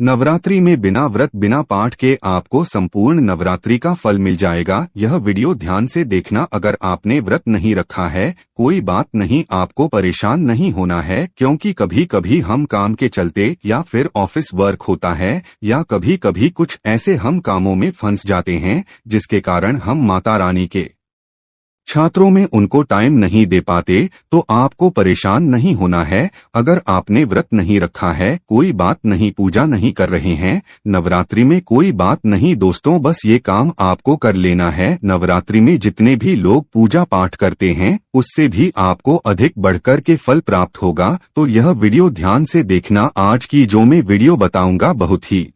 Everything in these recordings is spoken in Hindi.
नवरात्रि में बिना व्रत बिना पाठ के आपको संपूर्ण नवरात्रि का फल मिल जाएगा। यह वीडियो ध्यान से देखना। अगर आपने व्रत नहीं रखा है कोई बात नहीं, आपको परेशान नहीं होना है, क्योंकि कभी कभी हम काम के चलते या फिर ऑफिस वर्क होता है या कभी कभी कुछ ऐसे हम कामों में फंस जाते हैं जिसके कारण हम माता रानी के छात्रों में उनको टाइम नहीं दे पाते। तो आपको परेशान नहीं होना है। अगर आपने व्रत नहीं रखा है कोई बात नहीं, पूजा नहीं कर रहे हैं नवरात्रि में कोई बात नहीं दोस्तों, बस ये काम आपको कर लेना है। नवरात्रि में जितने भी लोग पूजा पाठ करते हैं उससे भी आपको अधिक बढ़कर के फल प्राप्त होगा। तो यह वीडियो ध्यान से देखना। आज की जो मैं वीडियो बताऊंगा बहुत ही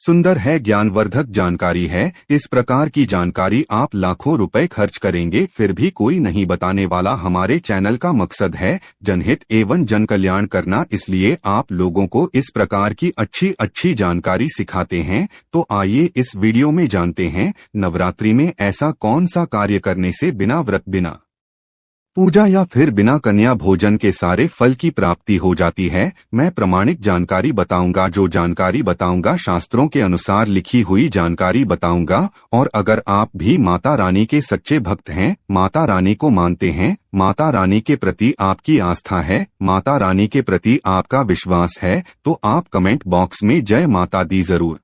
सुंदर है, ज्ञानवर्धक जानकारी है। इस प्रकार की जानकारी आप लाखों रुपए खर्च करेंगे फिर भी कोई नहीं बताने वाला। हमारे चैनल का मकसद है जनहित एवं जन कल्याण करना, इसलिए आप लोगों को इस प्रकार की अच्छी अच्छी जानकारी सिखाते हैं। तो आइए इस वीडियो में जानते हैं नवरात्रि में ऐसा कौन सा कार्य करने से बिना व्रत बिना पूजा या फिर बिना कन्या भोजन के सारे फल की प्राप्ति हो जाती है। मैं प्रमाणिक जानकारी बताऊंगा। जो जानकारी बताऊंगा शास्त्रों के अनुसार लिखी हुई जानकारी बताऊंगा। और अगर आप भी माता रानी के सच्चे भक्त हैं, माता रानी को मानते हैं, माता रानी के प्रति आपकी आस्था है, माता रानी के प्रति आपका विश्वास है, तो आप कमेंट बॉक्स में जय माता दी जरूर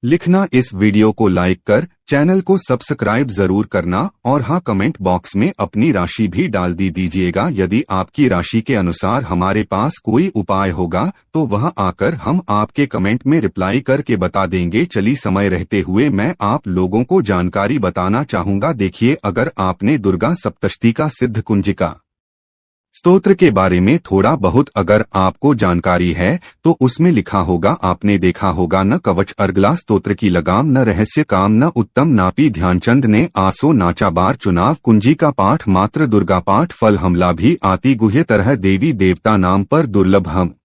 लिखना। इस वीडियो को लाइक कर चैनल को सब्सक्राइब जरूर करना। और हाँ, कमेंट बॉक्स में अपनी राशि भी डाल दीजिएगा। यदि आपकी राशि के अनुसार हमारे पास कोई उपाय होगा तो वह आकर हम आपके कमेंट में रिप्लाई करके बता देंगे। चलिए समय रहते हुए मैं आप लोगों को जानकारी बताना चाहूंगा। देखिए, अगर आपने दुर्गा सप्तशती का सिद्ध कुंजिका स्तोत्र के बारे में थोड़ा बहुत अगर आपको जानकारी है तो उसमें लिखा होगा, आपने देखा होगा, न कवच अर्गला स्तोत्र की लगाम, न रहस्य काम, न उत्तम नापी, ध्यानचंद ने आसो नाचा बार चुनाव, कुंजी का पाठ मात्र दुर्गा पाठ, फल हमला भी आती गुह्य तरह, देवी देवता नाम पर दुर्लभ हम।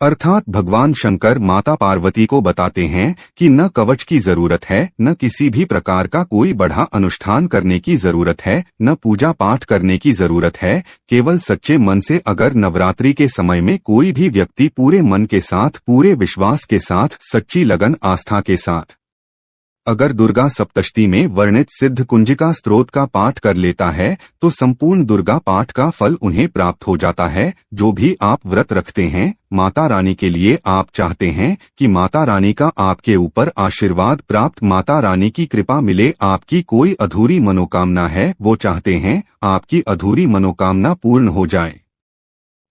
अर्थात भगवान शंकर माता पार्वती को बताते हैं कि न कवच की जरूरत है, न किसी भी प्रकार का कोई बढ़ा अनुष्ठान करने की जरूरत है, न पूजा पाठ करने की जरूरत है। केवल सच्चे मन से अगर नवरात्रि के समय में कोई भी व्यक्ति पूरे मन के साथ, पूरे विश्वास के साथ, सच्ची लगन आस्था के साथ अगर दुर्गा सप्तशती में वर्णित सिद्ध कुंजिका स्तोत्र का पाठ कर लेता है तो संपूर्ण दुर्गा पाठ का फल उन्हें प्राप्त हो जाता है। जो भी आप व्रत रखते हैं माता रानी के लिए, आप चाहते हैं कि माता रानी का आपके ऊपर आशीर्वाद प्राप्त, माता रानी की कृपा मिले, आपकी कोई अधूरी मनोकामना है वो चाहते हैं आपकी अधूरी मनोकामना पूर्ण हो जाए।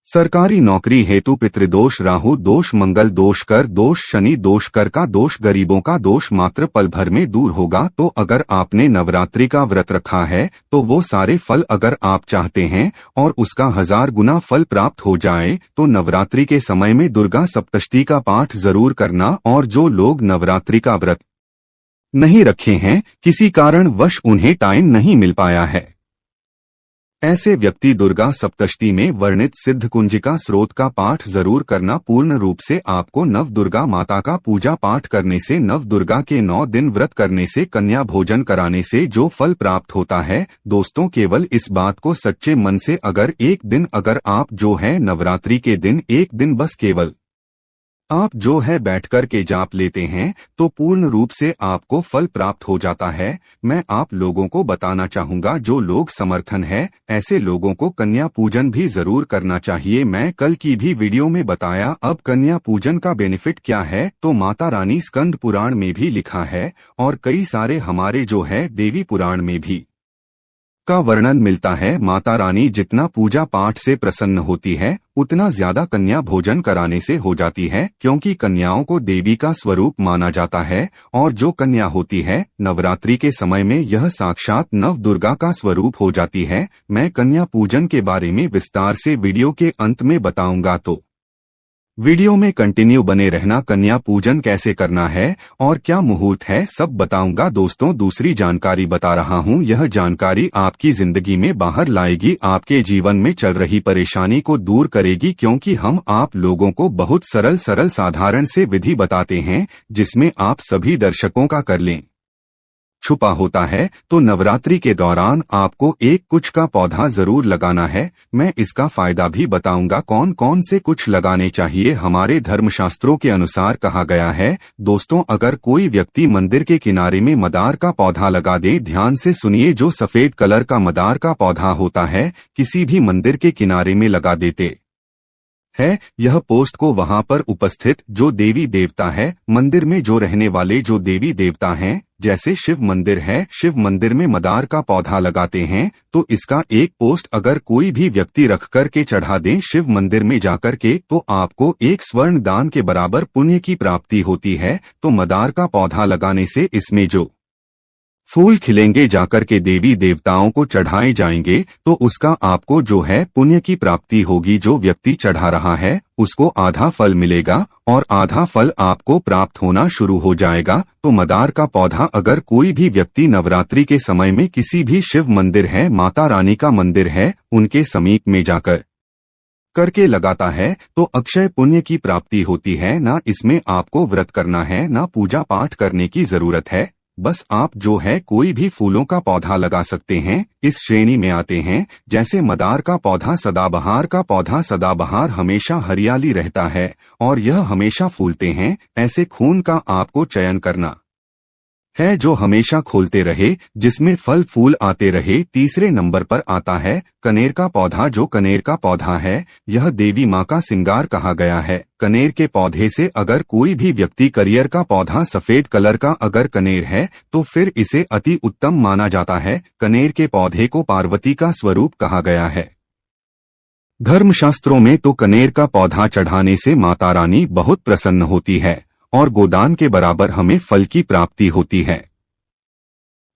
सरकारी नौकरी हेतु पितृदोष, राहु दोष, मंगल दोष, कर दोष, शनि दोष, कर का दोष, गरीबों का दोष मात्र पल भर में दूर होगा। तो अगर आपने नवरात्रि का व्रत रखा है तो वो सारे फल अगर आप चाहते हैं और उसका 1000 गुना फल प्राप्त हो जाए तो नवरात्रि के समय में दुर्गा सप्तशती का पाठ जरूर करना। और जो लोग नवरात्रि का व्रत नहीं रखे हैं, किसी कारणवश उन्हें टाइम नहीं मिल पाया है, ऐसे व्यक्ति दुर्गा सप्तशती में वर्णित सिद्ध कुंजिका स्तोत्र का पाठ जरूर करना। पूर्ण रूप से आपको नव दुर्गा माता का पूजा पाठ करने से, नव दुर्गा के 9 दिन व्रत करने से, कन्या भोजन कराने से जो फल प्राप्त होता है दोस्तों, केवल इस बात को सच्चे मन से अगर एक दिन अगर आप जो है नवरात्रि के दिन एक दिन बस केवल आप जो है बैठकर के जाप लेते हैं तो पूर्ण रूप से आपको फल प्राप्त हो जाता है। मैं आप लोगों को बताना चाहूंगा, जो लोग समर्थन है ऐसे लोगों को कन्या पूजन भी जरूर करना चाहिए। मैं कल की भी वीडियो में बताया। अब कन्या पूजन का बेनिफिट क्या है तो माता रानी स्कंद पुराण में भी लिखा है और कई सारे हमारे जो है देवी पुराण में भी का वर्णन मिलता है। माता रानी जितना पूजा पाठ से प्रसन्न होती है उतना ज्यादा कन्या भोजन कराने से हो जाती है, क्योंकि कन्याओं को देवी का स्वरूप माना जाता है। और जो कन्या होती है नवरात्रि के समय में यह साक्षात नव दुर्गा का स्वरूप हो जाती है। मैं कन्या पूजन के बारे में विस्तार से वीडियो के अंत में बताऊंगा, तो वीडियो में कंटिन्यू बने रहना। कन्या पूजन कैसे करना है और क्या मुहूर्त है सब बताऊंगा दोस्तों। दूसरी जानकारी बता रहा हूं, यह जानकारी आपकी जिंदगी में बाहर लाएगी, आपके जीवन में चल रही परेशानी को दूर करेगी, क्योंकि हम आप लोगों को बहुत सरल साधारण से विधि बताते हैं जिसमें आप सभी दर्शकों का कर लें छुपा होता है, तो नवरात्रि के दौरान आपको एक कुछ का पौधा जरूर लगाना है। मैं इसका फायदा भी बताऊंगा कौन कौन से कुछ लगाने चाहिए। हमारे धर्मशास्त्रों के अनुसार कहा गया है दोस्तों, अगर कोई व्यक्ति मंदिर के किनारे में मदार का पौधा लगा दे, ध्यान से सुनिए, जो सफेद कलर का मदार का पौधा होता है किसी भी मंदिर के किनारे में लगा देते है, यह पोस्ट को वहां पर उपस्थित जो देवी देवता है, मंदिर में जो रहने वाले जो देवी देवता हैं, जैसे शिव मंदिर है, शिव मंदिर में मदार का पौधा लगाते हैं, तो इसका एक पोस्ट अगर कोई भी व्यक्ति रख कर के चढ़ा दे शिव मंदिर में जाकर के, तो आपको एक स्वर्ण दान के बराबर पुण्य की प्राप्ति होती है। तो मदार का पौधा लगाने से इसमें जो फूल खिलेंगे जाकर के देवी देवताओं को चढ़ाए जाएंगे, तो उसका आपको जो है पुण्य की प्राप्ति होगी। जो व्यक्ति चढ़ा रहा है उसको आधा फल मिलेगा और आधा फल आपको प्राप्त होना शुरू हो जाएगा। तो मदार का पौधा अगर कोई भी व्यक्ति नवरात्रि के समय में किसी भी शिव मंदिर है, माता रानी का मंदिर है, उनके समीप में जाकर करके लगाता है, तो अक्षय पुण्य की प्राप्ति होती है। ना इसमें आपको व्रत करना है, ना पूजा पाठ करने की जरूरत है, बस आप जो है कोई भी फूलों का पौधा लगा सकते हैं। इस श्रेणी में आते हैं जैसे मदार का पौधा, सदाबहार का पौधा। सदाबहार हमेशा हरियाली रहता है और यह हमेशा फूलते हैं। ऐसे खून का आपको चयन करना है जो हमेशा खोलते रहे, जिसमें फल फूल आते रहे। तीसरे नंबर पर आता है कनेर का पौधा। जो कनेर का पौधा है यह देवी माँ का श्रृंगार कहा गया है। कनेर के पौधे से अगर कोई भी व्यक्ति, कनेर का पौधा सफेद कलर का अगर कनेर है तो फिर इसे अति उत्तम माना जाता है। कनेर के पौधे को पार्वती का स्वरूप कहा गया है। धर्मशास्त्रों में तो कनेर का पौधा चढ़ाने से माता रानी बहुत प्रसन्न होती है और गोदान के बराबर हमें फल की प्राप्ति होती है।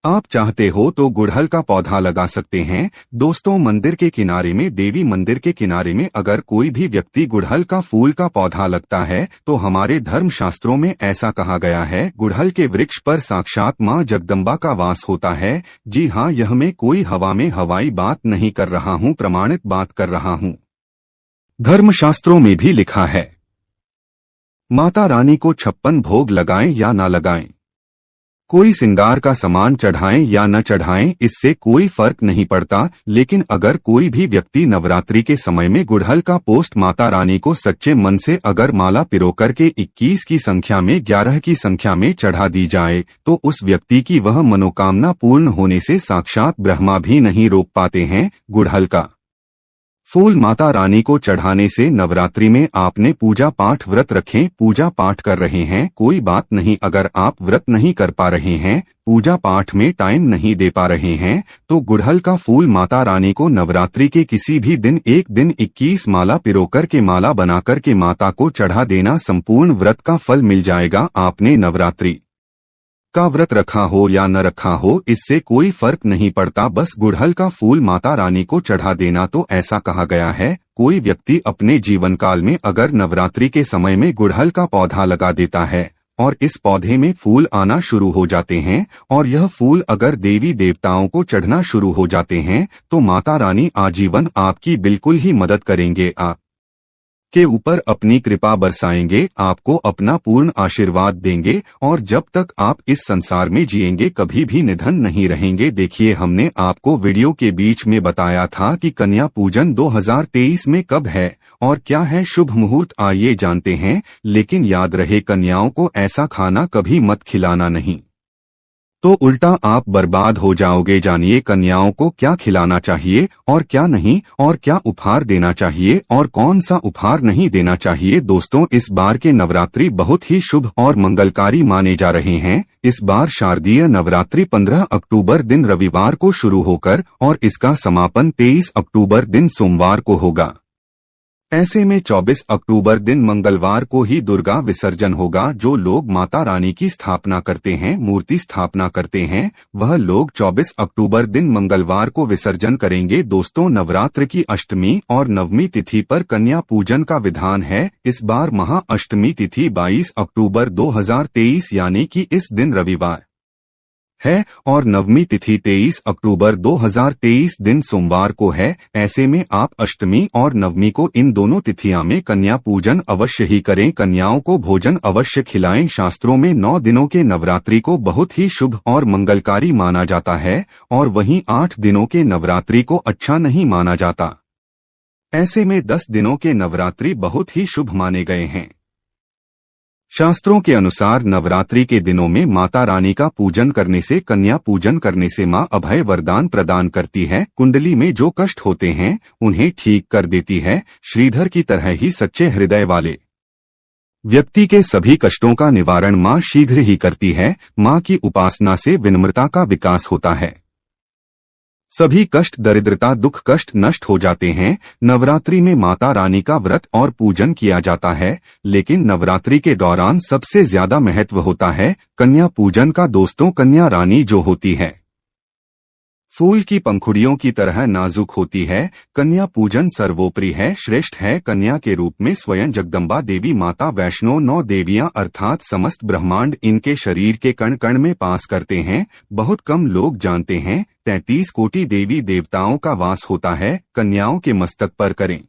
आप चाहते हो तो गुड़हल का पौधा लगा सकते हैं। दोस्तों, मंदिर के किनारे में, देवी मंदिर के किनारे में अगर कोई भी व्यक्ति गुड़हल का फूल का पौधा लगता है, तो हमारे धर्मशास्त्रों में ऐसा कहा गया है, गुड़हल के वृक्ष पर साक्षात मां जगदम्बा का वास होता है। जी हाँ, यह मैं कोई हवा में हवाई बात नहीं कर रहा हूँ, प्रमाणित बात कर रहा हूँ। धर्मशास्त्रों में भी लिखा है माता रानी को 56 भोग लगाएं या ना लगाएं, कोई श्रृंगार का सामान चढ़ाएं या न चढ़ाएं, इससे कोई फर्क नहीं पड़ता। लेकिन अगर कोई भी व्यक्ति नवरात्रि के समय में गुड़हल का पोस्ट माता रानी को सच्चे मन से अगर माला पिरो करके 21 की संख्या में, 11 की संख्या में चढ़ा दी जाए, तो उस व्यक्ति की वह मनोकामना पूर्ण होने से साक्षात ब्रह्मा भी नहीं रोक पाते हैं। गुड़हल का फूल माता रानी को चढ़ाने से नवरात्रि में आपने पूजा पाठ व्रत रखें, पूजा पाठ कर रहे हैं, कोई बात नहीं। अगर आप व्रत नहीं कर पा रहे हैं, पूजा पाठ में टाइम नहीं दे पा रहे हैं, तो गुड़हल का फूल माता रानी को नवरात्रि के किसी भी दिन, एक दिन 21 माला पिरोकर के, माला बनाकर के माता को चढ़ा देना, संपूर्ण व्रत का फल मिल जाएगा। आपने नवरात्रि का व्रत रखा हो या न रखा हो, इससे कोई फर्क नहीं पड़ता, बस गुड़हल का फूल माता रानी को चढ़ा देना। तो ऐसा कहा गया है, कोई व्यक्ति अपने जीवन काल में अगर नवरात्रि के समय में गुड़हल का पौधा लगा देता है और इस पौधे में फूल आना शुरू हो जाते हैं और यह फूल अगर देवी देवताओं को चढ़ना शुरू हो जाते हैं, तो माता रानी आजीवन आपकी बिल्कुल ही मदद करेंगे, आप के ऊपर अपनी कृपा बरसाएंगे, आपको अपना पूर्ण आशीर्वाद देंगे और जब तक आप इस संसार में जिएंगे कभी भी निधन नहीं रहेंगे। देखिए, हमने आपको वीडियो के बीच में बताया था कि कन्या पूजन 2023 में कब है और क्या है शुभ मुहूर्त, आइए जानते हैं। लेकिन याद रहे, कन्याओं को ऐसा खाना कभी मत खिलाना नहीं, तो उल्टा आप बर्बाद हो जाओगे। जानिए कन्याओं को क्या खिलाना चाहिए और क्या नहीं, और क्या उपहार देना चाहिए और कौन सा उपहार नहीं देना चाहिए। दोस्तों, इस बार के नवरात्रि बहुत ही शुभ और मंगलकारी माने जा रहे हैं। इस बार शारदीय नवरात्रि 15 अक्टूबर दिन रविवार को शुरू होकर और इसका समापन 23 अक्टूबर दिन सोमवार को होगा। ऐसे में 24 अक्टूबर दिन मंगलवार को ही दुर्गा विसर्जन होगा। जो लोग माता रानी की स्थापना करते हैं, मूर्ति स्थापना करते हैं, वह लोग 24 अक्टूबर दिन मंगलवार को विसर्जन करेंगे। दोस्तों, नवरात्र की अष्टमी और नवमी तिथि पर कन्या पूजन का विधान है। इस बार महा अष्टमी तिथि 22 अक्टूबर 2023 यानी कि इस दिन रविवार है और नवमी तिथि 23 अक्टूबर 2023 दिन सोमवार को है। ऐसे में आप अष्टमी और नवमी को इन दोनों तिथियों में कन्या पूजन अवश्य ही करें। कन्याओं को भोजन अवश्य खिलाएं। शास्त्रों में 9 दिनों के नवरात्रि को बहुत ही शुभ और मंगलकारी माना जाता है और वहीं 8 दिनों के नवरात्रि को अच्छा नहीं माना जाता। ऐसे में 10 दिनों के नवरात्रि बहुत ही शुभ माने गए हैं। शास्त्रों के अनुसार नवरात्रि के दिनों में माता रानी का पूजन करने से, कन्या पूजन करने से मां अभय वरदान प्रदान करती है। कुंडली में जो कष्ट होते हैं उन्हें ठीक कर देती है। श्रीधर की तरह ही सच्चे हृदय वाले व्यक्ति के सभी कष्टों का निवारण मां शीघ्र ही करती है। मां की उपासना से विनम्रता का विकास होता है। सभी कष्ट, दरिद्रता, दुख, कष्ट नष्ट हो जाते हैं। नवरात्रि में माता रानी का व्रत और पूजन किया जाता है, लेकिन नवरात्रि के दौरान सबसे ज्यादा महत्व होता है कन्या पूजन का। दोस्तों, कन्या रानी जो होती है फूल की पंखुड़ियों की तरह नाजुक होती है। कन्या पूजन सर्वोपरि है, श्रेष्ठ है। कन्या के रूप में स्वयं जगदम्बा देवी, माता वैष्णो, 9 देवियां अर्थात समस्त ब्रह्मांड इनके शरीर के कण कण में वास करते हैं। बहुत कम लोग जानते हैं 33 कोटि देवी देवताओं का वास होता है कन्याओं के मस्तक पर। करें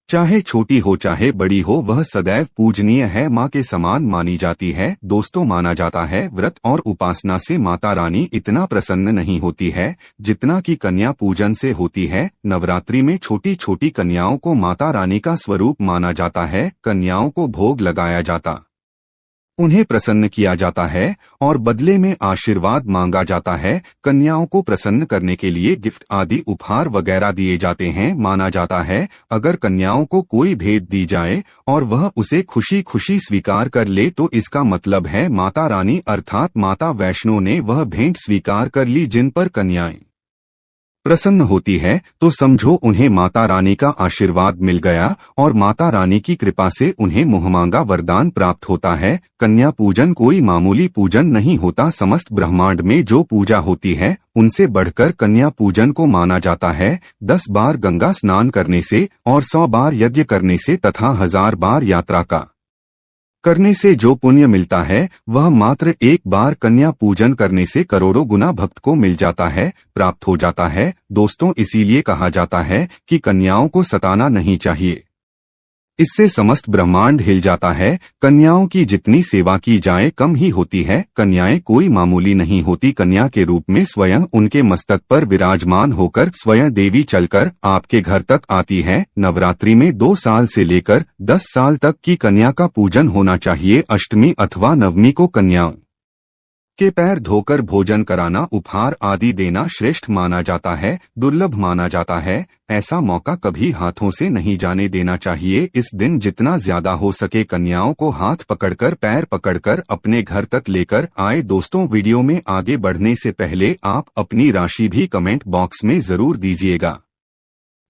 चाहे छोटी हो चाहे बड़ी हो, वह सदैव पूजनीय है, मां के समान मानी जाती है। दोस्तों, माना जाता है व्रत और उपासना से माता रानी इतना प्रसन्न नहीं होती है जितना कि कन्या पूजन से होती है। नवरात्रि में छोटी छोटी कन्याओं को माता रानी का स्वरूप माना जाता है। कन्याओं को भोग लगाया जाता, उन्हें प्रसन्न किया जाता है और बदले में आशीर्वाद मांगा जाता है। कन्याओं को प्रसन्न करने के लिए गिफ्ट आदि उपहार वगैरह दिए जाते हैं। माना जाता है अगर कन्याओं को कोई भेंट दी जाए और वह उसे खुशी खुशी स्वीकार कर ले तो इसका मतलब है माता रानी अर्थात माता वैष्णो ने वह भेंट स्वीकार कर ली। जिन पर कन्याएं प्रसन्न होती है तो समझो उन्हें माता रानी का आशीर्वाद मिल गया और माता रानी की कृपा से उन्हें मुहमांगा वरदान प्राप्त होता है। कन्या पूजन कोई मामूली पूजन नहीं होता। समस्त ब्रह्मांड में जो पूजा होती है उनसे बढ़कर कन्या पूजन को माना जाता है। 10 बार गंगा स्नान करने से और 100 बार यज्ञ करने से तथा 1000 बार यात्रा का करने से जो पुण्य मिलता है वह मात्र एक बार कन्या पूजन करने से करोड़ों गुना भक्त को मिल जाता है, प्राप्त हो जाता है। दोस्तों, इसीलिए कहा जाता है कि कन्याओं को सताना नहीं चाहिए, इससे समस्त ब्रह्मांड हिल जाता है। कन्याओं की जितनी सेवा की जाए कम ही होती है। कन्याएं कोई मामूली नहीं होती। कन्या के रूप में स्वयं उनके मस्तक पर विराजमान होकर स्वयं देवी चलकर आपके घर तक आती है। नवरात्रि में 2 साल से लेकर 10 साल तक की कन्या का पूजन होना चाहिए। अष्टमी अथवा नवमी को कन्याओं के पैर धोकर भोजन कराना, उपहार आदि देना श्रेष्ठ माना जाता है, दुर्लभ माना जाता है। ऐसा मौका कभी हाथों से नहीं जाने देना चाहिए। इस दिन जितना ज्यादा हो सके कन्याओं को हाथ पकड़कर, पैर पकड़कर अपने घर तक लेकर आए। दोस्तों, वीडियो में आगे बढ़ने से पहले आप अपनी राशि भी कमेंट बॉक्स में जरूर दीजिएगा।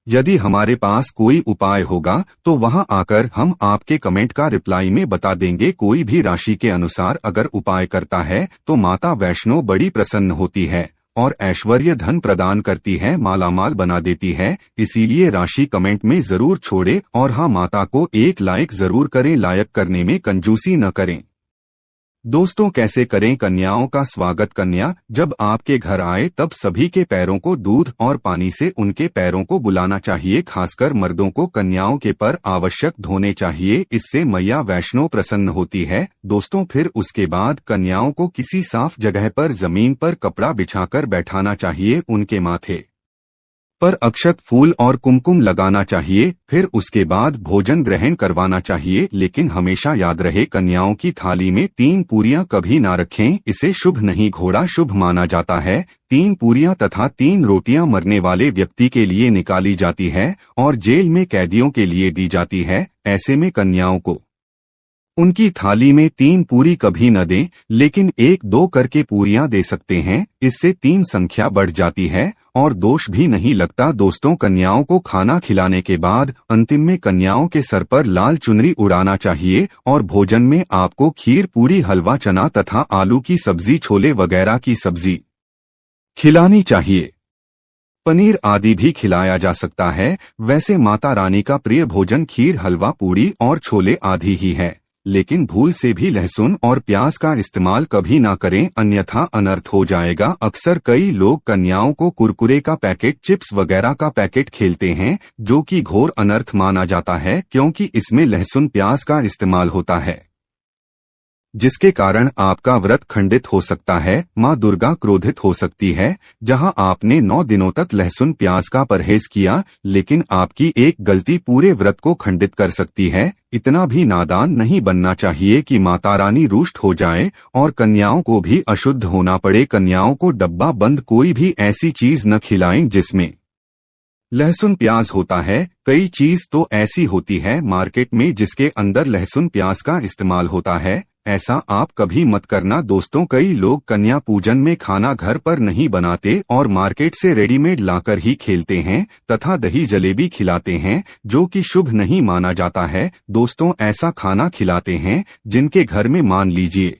यदि हमारे पास कोई उपाय होगा तो वहां आकर हम आपके कमेंट का रिप्लाई में बता देंगे। कोई भी राशि के अनुसार अगर उपाय करता है तो माता वैष्णो बड़ी प्रसन्न होती है और ऐश्वर्य धन प्रदान करती है, मालामाल बना देती है। इसीलिए राशि कमेंट में जरूर छोड़े और हाँ, माता को एक लाइक जरूर करें। लाइक करने में कंजूसी न करें। दोस्तों, कैसे करें कन्याओं का स्वागत? कन्या जब आपके घर आए तब सभी के पैरों को दूध और पानी से उनके पैरों को बुलाना चाहिए। खासकर मर्दों को कन्याओं के पर आवश्यक धोने चाहिए, इससे मैया वैष्णो प्रसन्न होती है। दोस्तों, फिर उसके बाद कन्याओं को किसी साफ जगह पर जमीन पर कपड़ा बिछाकर बैठाना चाहिए। उनके माथे पर अक्षत, फूल और कुमकुम लगाना चाहिए। फिर उसके बाद भोजन ग्रहण करवाना चाहिए। लेकिन हमेशा याद रहे, कन्याओं की थाली में 3 पूरियां कभी ना रखें, इसे शुभ नहीं, घोड़ा शुभ माना जाता है। 3 पूरियां तथा 3 रोटियां मरने वाले व्यक्ति के लिए निकाली जाती है और जेल में कैदियों के लिए दी जाती है। ऐसे में कन्याओं को उनकी थाली में 3 पूरी कभी न दें, लेकिन 1-2 करके पूरियां दे सकते हैं। इससे 3 संख्या बढ़ जाती है और दोष भी नहीं लगता। दोस्तों, कन्याओं को खाना खिलाने के बाद अंतिम में कन्याओं के सर पर लाल चुनरी उड़ाना चाहिए और भोजन में आपको खीर, पूरी, हलवा, चना तथा आलू की सब्जी, छोले वगैरह की सब्जी खिलानी चाहिए। पनीर आदि भी खिलाया जा सकता है। वैसे माता रानी का प्रिय भोजन खीर, हलवा, पूड़ी और छोले आदि ही है। लेकिन भूल से भी लहसुन और प्याज का इस्तेमाल कभी ना करें, अन्यथा अनर्थ हो जाएगा। अक्सर कई लोग कन्याओं को कुरकुरे का पैकेट, चिप्स वगैरह का पैकेट खेलते हैं, जो कि घोर अनर्थ माना जाता है, क्योंकि इसमें लहसुन प्याज का इस्तेमाल होता है, जिसके कारण आपका व्रत खंडित हो सकता है। माँ दुर्गा क्रोधित हो सकती है। जहां आपने 9 दिनों तक लहसुन प्याज का परहेज किया, लेकिन आपकी एक गलती पूरे व्रत को खंडित कर सकती है। इतना भी नादान नहीं बनना चाहिए कि माता रानी रुष्ट हो जाए और कन्याओं को भी अशुद्ध होना पड़े। कन्याओं को डब्बा बंद कोई भी ऐसी चीज न खिलाएं जिसमें लहसुन प्याज होता है। कई चीज तो ऐसी होती है मार्केट में जिसके अंदर लहसुन प्याज का इस्तेमाल होता है। ऐसा आप कभी मत करना दोस्तों। कई लोग कन्या पूजन में खाना घर पर नहीं बनाते और मार्केट से रेडीमेड लाकर ही खेलते हैं तथा दही जलेबी खिलाते हैं, जो कि शुभ नहीं माना जाता है। दोस्तों, ऐसा खाना खिलाते हैं जिनके घर में मान लीजिए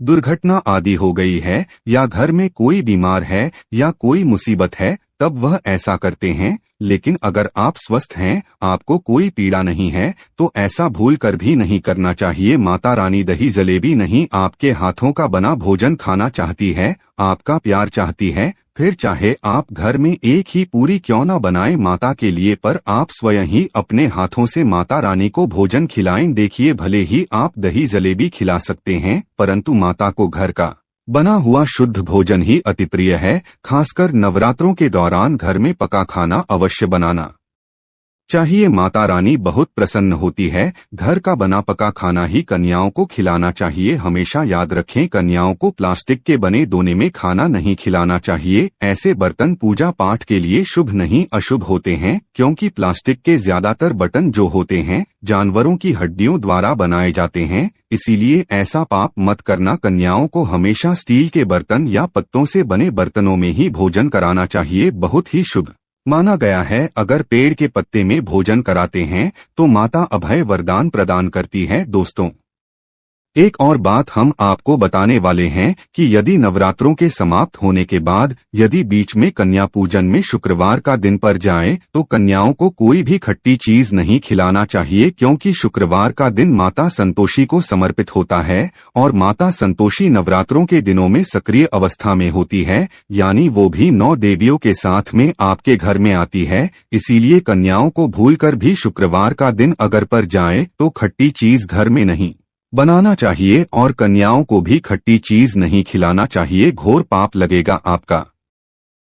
दुर्घटना आदि हो गई है, या घर में कोई बीमार है, या कोई मुसीबत है, तब वह ऐसा करते हैं। लेकिन अगर आप स्वस्थ हैं, आपको कोई पीड़ा नहीं है, तो ऐसा भूल कर भी नहीं करना चाहिए। माता रानी दही जलेबी नहीं, आपके हाथों का बना भोजन खाना चाहती है, आपका प्यार चाहती है। फिर चाहे आप घर में एक ही पूरी क्यों न बनाएं माता के लिए, पर आप स्वयं ही अपने हाथों से माता रानी को भोजन खिलाएं। देखिए, भले ही आप दही जलेबी खिला सकते हैं, परंतु माता को घर का बना हुआ शुद्ध भोजन ही अति प्रिय है। खासकर नवरात्रों के दौरान घर में पका खाना अवश्य बनाना चाहिए। माता रानी बहुत प्रसन्न होती है। घर का बना पका खाना ही कन्याओं को खिलाना चाहिए। हमेशा याद रखें, कन्याओं को प्लास्टिक के बने दोने में खाना नहीं खिलाना चाहिए। ऐसे बर्तन पूजा पाठ के लिए शुभ नहीं अशुभ होते हैं, क्योंकि प्लास्टिक के ज्यादातर बर्तन जो होते हैं जानवरों की हड्डियों द्वारा बनाए जाते हैं। इसीलिए ऐसा पाप मत करना। कन्याओं को हमेशा स्टील के बर्तन या पत्तों से बने बर्तनों में ही भोजन कराना चाहिए। बहुत ही शुभ माना गया है। अगर पेड़ के पत्ते में भोजन कराते हैं तो माता अभय वरदान प्रदान करती है। दोस्तों, एक और बात हम आपको बताने वाले हैं कि यदि नवरात्रों के समाप्त होने के बाद यदि बीच में कन्या पूजन में शुक्रवार का दिन पड़ जाए तो कन्याओं को कोई भी खट्टी चीज नहीं खिलाना चाहिए, क्योंकि शुक्रवार का दिन माता संतोषी को समर्पित होता है और माता संतोषी नवरात्रों के दिनों में सक्रिय अवस्था में होती है, यानी वो भी 9 देवियों के साथ में आपके घर में आती है। इसीलिए कन्याओं को भूलकर भी शुक्रवार का दिन अगर पड़ जाए तो खट्टी चीज घर में नहीं बनाना चाहिए और कन्याओं को भी खट्टी चीज नहीं खिलाना चाहिए। घोर पाप लगेगा, आपका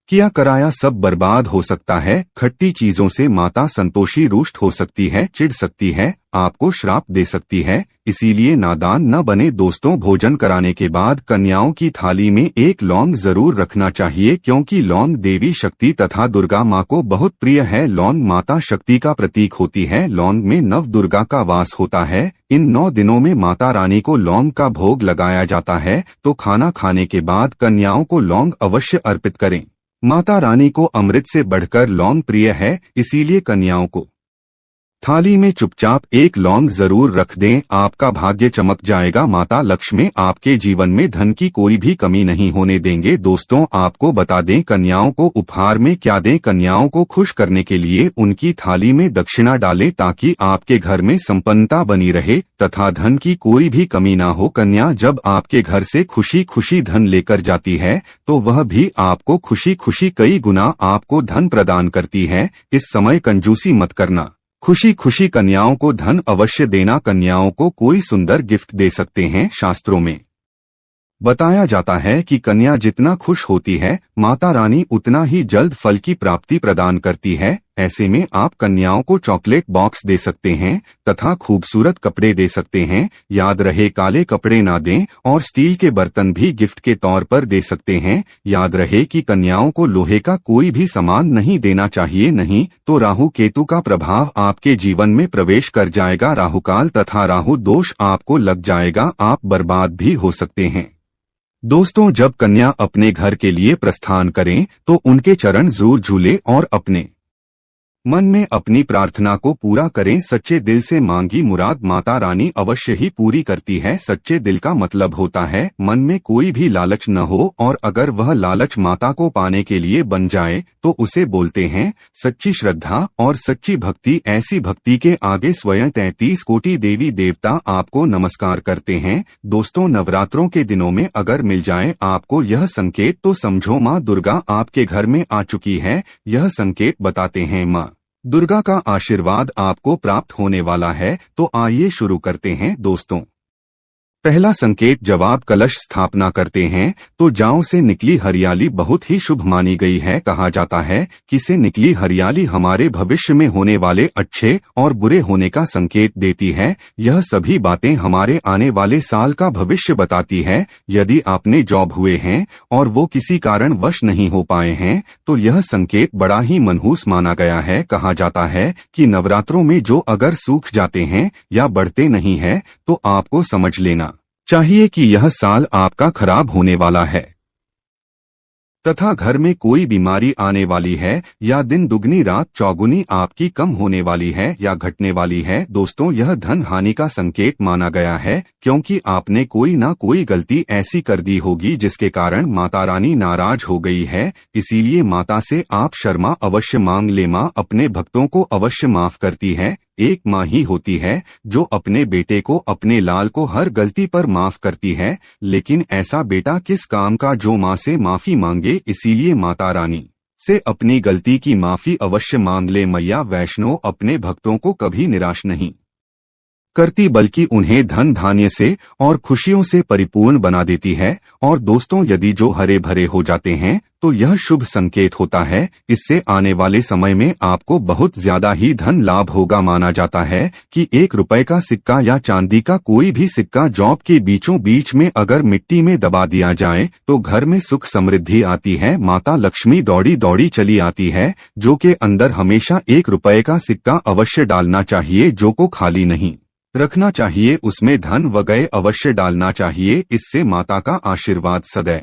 किया कराया सब बर्बाद हो सकता है। खट्टी चीजों से माता संतोषी रुष्ट हो सकती है, चिढ़ सकती है, आपको श्राप दे सकती है। इसीलिए नादान न बने दोस्तों। भोजन कराने के बाद कन्याओं की थाली में एक लौंग जरूर रखना चाहिए, क्योंकि लौंग देवी शक्ति तथा दुर्गा माँ को बहुत प्रिय है। लौंग माता शक्ति का प्रतीक होती है। लौंग में नव दुर्गा का वास होता है। इन 9 दिनों में माता रानी को लौंग का भोग लगाया जाता है, तो खाना खाने के बाद कन्याओं को लौंग अवश्य अर्पित करें। माता रानी को अमृत से बढ़कर लौंग प्रिय है, इसीलिए कन्याओं को थाली में चुपचाप एक लौंग जरूर रख दें। आपका भाग्य चमक जाएगा। माता लक्ष्मी आपके जीवन में धन की कोई भी कमी नहीं होने देंगे। दोस्तों, आपको बता दें कन्याओं को उपहार में क्या दें। कन्याओं को खुश करने के लिए उनकी थाली में दक्षिणा डालें, ताकि आपके घर में संपन्नता बनी रहे तथा धन की कोई भी कमी ना हो। कन्या जब आपके घर से खुशी खुशी धन लेकर जाती है तो वह भी आपको खुशी खुशी कई गुना आपको धन प्रदान करती है। इस समय कंजूसी मत करना। खुशी खुशी कन्याओं को धन अवश्य देना। कन्याओं को कोई सुंदर गिफ्ट दे सकते हैं। शास्त्रों में बताया जाता है कि कन्या जितना खुश होती है, माता रानी उतना ही जल्द फल की प्राप्ति प्रदान करती है। ऐसे में आप कन्याओं को चॉकलेट बॉक्स दे सकते हैं तथा खूबसूरत कपड़े दे सकते हैं। याद रहे, काले कपड़े ना दें और स्टील के बर्तन भी गिफ्ट के तौर पर दे सकते हैं। याद रहे कि कन्याओं को लोहे का कोई भी सामान नहीं देना चाहिए, नहीं तो राहु केतु का प्रभाव आपके जीवन में प्रवेश कर जाएगा। राहुकाल तथा राहु दोष आपको लग जाएगा, आप बर्बाद भी हो सकते हैं। दोस्तों, जब कन्या अपने घर के लिए प्रस्थान करें तो उनके चरण जरूर झूले और अपने मन में अपनी प्रार्थना को पूरा करें। सच्चे दिल से मांगी मुराद माता रानी अवश्य ही पूरी करती है। सच्चे दिल का मतलब होता है मन में कोई भी लालच न हो, और अगर वह लालच माता को पाने के लिए बन जाए तो उसे बोलते हैं सच्ची श्रद्धा और सच्ची भक्ति। ऐसी भक्ति के आगे स्वयं 33 कोटि देवी देवता आपको नमस्कार करते हैं। दोस्तों, नवरात्रों के दिनों में अगर मिल जाए आपको यह संकेत तो समझो माँ दुर्गा आपके घर में आ चुकी है। यह संकेत बताते हैं माँ दुर्गा का आशीर्वाद आपको प्राप्त होने वाला है। तो आइए शुरू करते हैं दोस्तों। पहला संकेत, जब आप कलश स्थापना करते हैं तो जौ से निकली हरियाली बहुत ही शुभ मानी गई है। कहा जाता है कि से निकली हरियाली हमारे भविष्य में होने वाले अच्छे और बुरे होने का संकेत देती है। यह सभी बातें हमारे आने वाले साल का भविष्य बताती है। यदि आपने जॉब हुए हैं और वो किसी कारण वश नहीं हो पाए हैं तो यह संकेत बड़ा ही मनहूस माना गया है। कहा जाता है कि नवरात्रों में जो अगर सूख जाते हैं या बढ़ते नहीं है तो आपको समझ लेना चाहिए कि यह साल आपका खराब होने वाला है तथा घर में कोई बीमारी आने वाली है या दिन दुगनी रात चौगुनी आपकी कम होने वाली है या घटने वाली है। दोस्तों, यह धन हानि का संकेत माना गया है क्योंकि आपने कोई ना कोई गलती ऐसी कर दी होगी जिसके कारण माता रानी नाराज हो गई है। इसीलिए माता से आप क्षमा अवश्य मांग ले। माँ अपने भक्तों को अवश्य माफ करती है। एक माँ ही होती है जो अपने बेटे को, अपने लाल को हर गलती पर माफ करती है। लेकिन ऐसा बेटा किस काम का जो माँ से माफी मांगे। इसीलिए माता रानी से अपनी गलती की माफी अवश्य मांग ले। मैया वैष्णो अपने भक्तों को कभी निराश नहीं करती बल्कि उन्हें धन धान्य से और खुशियों से परिपूर्ण बना देती है। और दोस्तों, यदि जो हरे भरे हो जाते हैं तो यह शुभ संकेत होता है। इससे आने वाले समय में आपको बहुत ज्यादा ही धन लाभ होगा। माना जाता है कि 1 रुपए का सिक्का या चांदी का कोई भी सिक्का जॉब के बीचों बीच में अगर मिट्टी में दबा दिया जाए तो घर में सुख समृद्धि आती है। माता लक्ष्मी दौड़ी दौड़ी चली आती है। जो के अंदर हमेशा 1 रुपए का सिक्का अवश्य डालना चाहिए, जो को खाली नहीं रखना चाहिए। उसमें धन वगैरह अवश्य डालना चाहिए। इससे माता का आशीर्वाद सदैव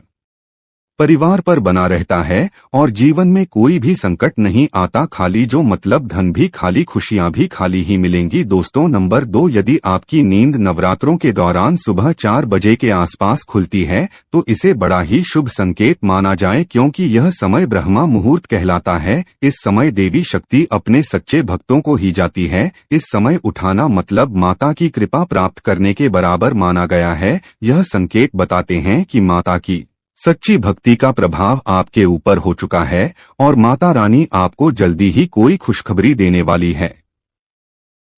परिवार पर बना रहता है और जीवन में कोई भी संकट नहीं आता। खाली जो मतलब धन भी खाली, खुशियां भी खाली ही मिलेंगी। दोस्तों, नंबर 2, यदि आपकी नींद नवरात्रों के दौरान सुबह 4 बजे के आसपास खुलती है तो इसे बड़ा ही शुभ संकेत माना जाए क्योंकि यह समय ब्रह्मा मुहूर्त कहलाता है। इस समय देवी शक्ति अपने सच्चे भक्तों को ही जाती है। इस समय उठाना मतलब माता की कृपा प्राप्त करने के बराबर माना गया है। यह संकेत बताते हैं कि माता की सच्ची भक्ति का प्रभाव आपके ऊपर हो चुका है और माता रानी आपको जल्दी ही कोई खुशखबरी देने वाली है।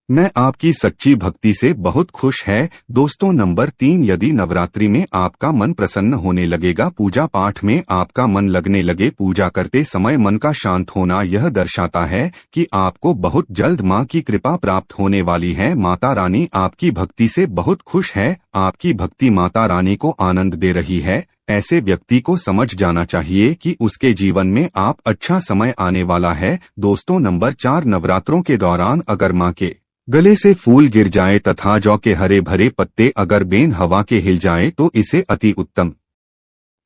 मैं आपकी सच्ची भक्ति से बहुत खुश है। दोस्तों, नंबर 3, यदि नवरात्रि में आपका मन प्रसन्न होने लगेगा, पूजा पाठ में आपका मन लगने लगे, पूजा करते समय मन का शांत होना, यह दर्शाता है कि आपको बहुत जल्द माँ की कृपा प्राप्त होने वाली है। माता रानी आपकी भक्ति से बहुत खुश है। आपकी भक्ति माता रानी को आनंद दे रही है। ऐसे व्यक्ति को समझ जाना चाहिए कि उसके जीवन में आप अच्छा समय आने वाला है। दोस्तों, नंबर 4, नवरात्रों के दौरान अगर माँ के गले से फूल गिर जाए तथा जौ के हरे भरे पत्ते अगर बेन हवा के हिल जाए तो इसे अति उत्तम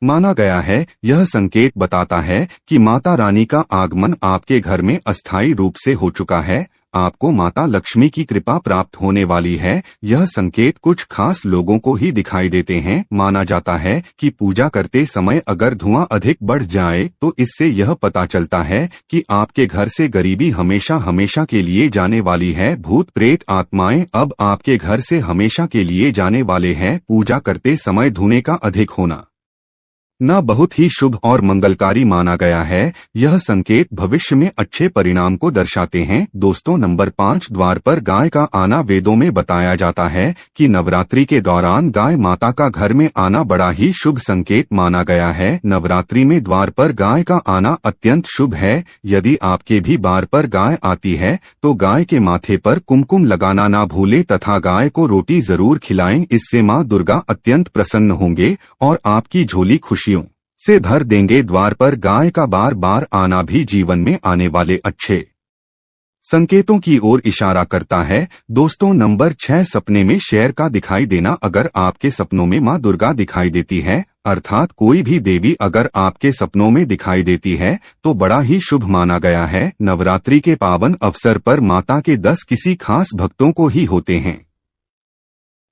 माना गया है। यह संकेत बताता है कि माता रानी का आगमन आपके घर में अस्थायी रूप से हो चुका है। आपको माता लक्ष्मी की कृपा प्राप्त होने वाली है। यह संकेत कुछ खास लोगों को ही दिखाई देते हैं। माना जाता है कि पूजा करते समय अगर धुआं अधिक बढ़ जाए तो इससे यह पता चलता है कि आपके घर से गरीबी हमेशा हमेशा के लिए जाने वाली है। भूत प्रेत आत्माएं अब आपके घर से हमेशा के लिए जाने वाले हैं। पूजा करते समय धुएं का अधिक होना न बहुत ही शुभ और मंगलकारी माना गया है। यह संकेत भविष्य में अच्छे परिणाम को दर्शाते हैं। दोस्तों, नंबर 5, द्वार पर गाय का आना। वेदों में बताया जाता है कि नवरात्रि के दौरान गाय माता का घर में आना बड़ा ही शुभ संकेत माना गया है। नवरात्रि में द्वार पर गाय का आना अत्यंत शुभ है। यदि आपके भी द्वार पर गाय आती है तो गाय के माथे पर कुमकुम लगाना ना भूले तथा गाय को रोटी जरूर खिलाएं। इससे माँ दुर्गा अत्यंत प्रसन्न होंगे और आपकी झोली खुशी से भर देंगे। द्वार पर गाय का बार बार आना भी जीवन में आने वाले अच्छे संकेतों की ओर इशारा करता है। दोस्तों, नंबर 6, सपने में शेर का दिखाई देना। अगर आपके सपनों में मां दुर्गा दिखाई देती है अर्थात कोई भी देवी अगर आपके सपनों में दिखाई देती है तो बड़ा ही शुभ माना गया है। नवरात्रि के पावन अवसर पर माता के 10 किसी खास भक्तों को ही होते हैं।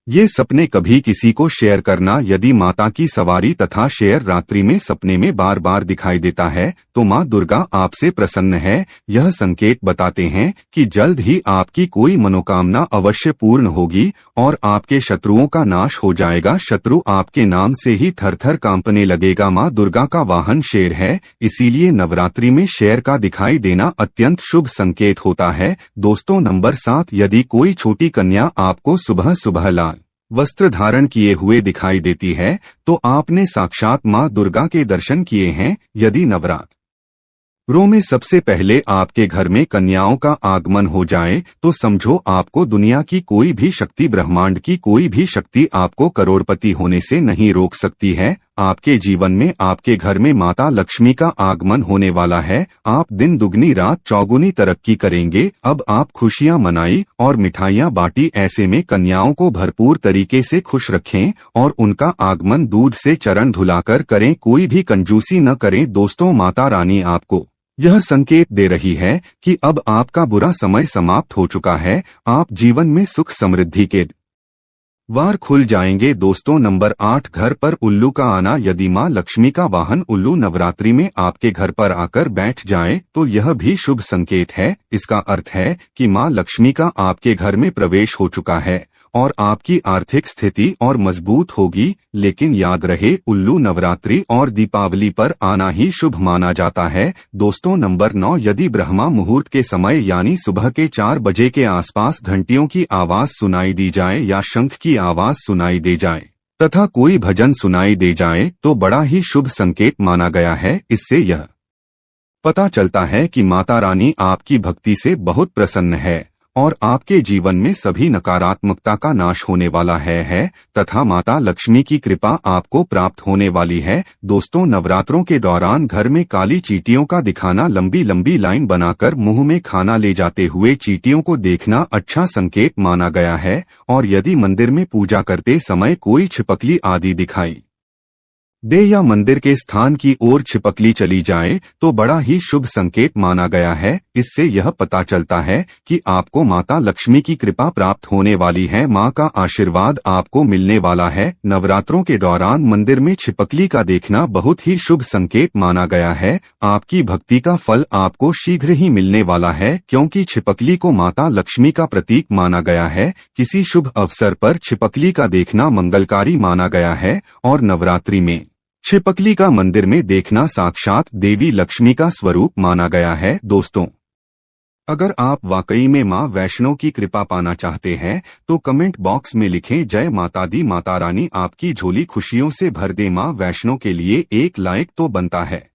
ये सपने कभी किसी को शेयर करना। यदि माता की सवारी तथा शेयर रात्रि में सपने में बार बार दिखाई देता है तो माँ दुर्गा आपसे प्रसन्न है। यह संकेत बताते हैं कि जल्द ही आपकी कोई मनोकामना अवश्य पूर्ण होगी और आपके शत्रुओं का नाश हो जाएगा। शत्रु आपके नाम से ही थर-थर कांपने लगेगा। माँ दुर्गा का वाहन शेर है, इसीलिए नवरात्रि में शेर का दिखाई देना अत्यंत शुभ संकेत होता है। दोस्तों, नंबर 7, यदि कोई छोटी कन्या आपको सुबह सुबह लाल वस्त्र धारण किए हुए दिखाई देती है तो आपने साक्षात माँ दुर्गा के दर्शन किए हैं। यदि नवरात्रों में सबसे पहले आपके घर में कन्याओं का आगमन हो जाए तो समझो आपको दुनिया की कोई भी शक्ति, ब्रह्मांड की कोई भी शक्ति आपको करोड़पति होने से नहीं रोक सकती है। आपके जीवन में, आपके घर में माता लक्ष्मी का आगमन होने वाला है। आप दिन दुगनी रात चौगुनी तरक्की करेंगे। अब आप खुशियां मनाई और मिठाइयां बांटी। ऐसे में कन्याओं को भरपूर तरीके से खुश रखें और उनका आगमन दूध से चरण धुलाकर करें, कोई भी कंजूसी न करें। दोस्तों, माता रानी आपको यह संकेत दे रही है कि अब आपका बुरा समय समाप्त हो चुका है। आप जीवन में सुख समृद्धि के द्वार खुल जाएंगे। दोस्तों, नंबर 8, घर पर उल्लू का आना। यदि माँ लक्ष्मी का वाहन उल्लू नवरात्रि में आपके घर पर आकर बैठ जाए तो यह भी शुभ संकेत है। इसका अर्थ है कि माँ लक्ष्मी का आपके घर में प्रवेश हो चुका है और आपकी आर्थिक स्थिति और मजबूत होगी। लेकिन याद रहे, उल्लू नवरात्रि और दीपावली पर आना ही शुभ माना जाता है। दोस्तों, नंबर 9, यदि ब्रह्मा मुहूर्त के समय यानी सुबह के 4 बजे के आसपास घंटियों की आवाज सुनाई दी जाए या शंख की आवाज सुनाई दे जाए तथा कोई भजन सुनाई दे जाए तो बड़ा ही शुभ संकेत माना गया है। इससे यह पता चलता है कि माता रानी आपकी भक्ति से बहुत प्रसन्न है और आपके जीवन में सभी नकारात्मकता का नाश होने वाला है तथा माता लक्ष्मी की कृपा आपको प्राप्त होने वाली है। दोस्तों, नवरात्रों के दौरान घर में काली चींटियों का दिखाना, लंबी लंबी लाइन बनाकर मुंह में खाना ले जाते हुए चींटियों को देखना अच्छा संकेत माना गया है। और यदि मंदिर में पूजा करते समय कोई छिपकली आदि दिखाई दे या मंदिर के स्थान की ओर छिपकली चली जाए तो बड़ा ही शुभ संकेत माना गया है। इससे यह पता चलता है कि आपको माता लक्ष्मी की कृपा प्राप्त होने वाली है, माँ का आशीर्वाद आपको मिलने वाला है। नवरात्रों के दौरान मंदिर में छिपकली का देखना बहुत ही शुभ संकेत माना गया है। आपकी भक्ति का फल आपको शीघ्र ही मिलने वाला है, क्योंकि छिपकली को माता लक्ष्मी का प्रतीक माना गया है। किसी शुभ अवसर पर छिपकली का देखना मंगलकारी माना गया है और नवरात्रि में छिपकली का मंदिर में देखना साक्षात देवी लक्ष्मी का स्वरूप माना गया है। दोस्तों, अगर आप वाकई में माँ वैष्णो की कृपा पाना चाहते हैं तो कमेंट बॉक्स में लिखें, जय माता दी, माता रानी आपकी झोली खुशियों से भर दे। माँ वैष्णो के लिए एक लाइक तो बनता है।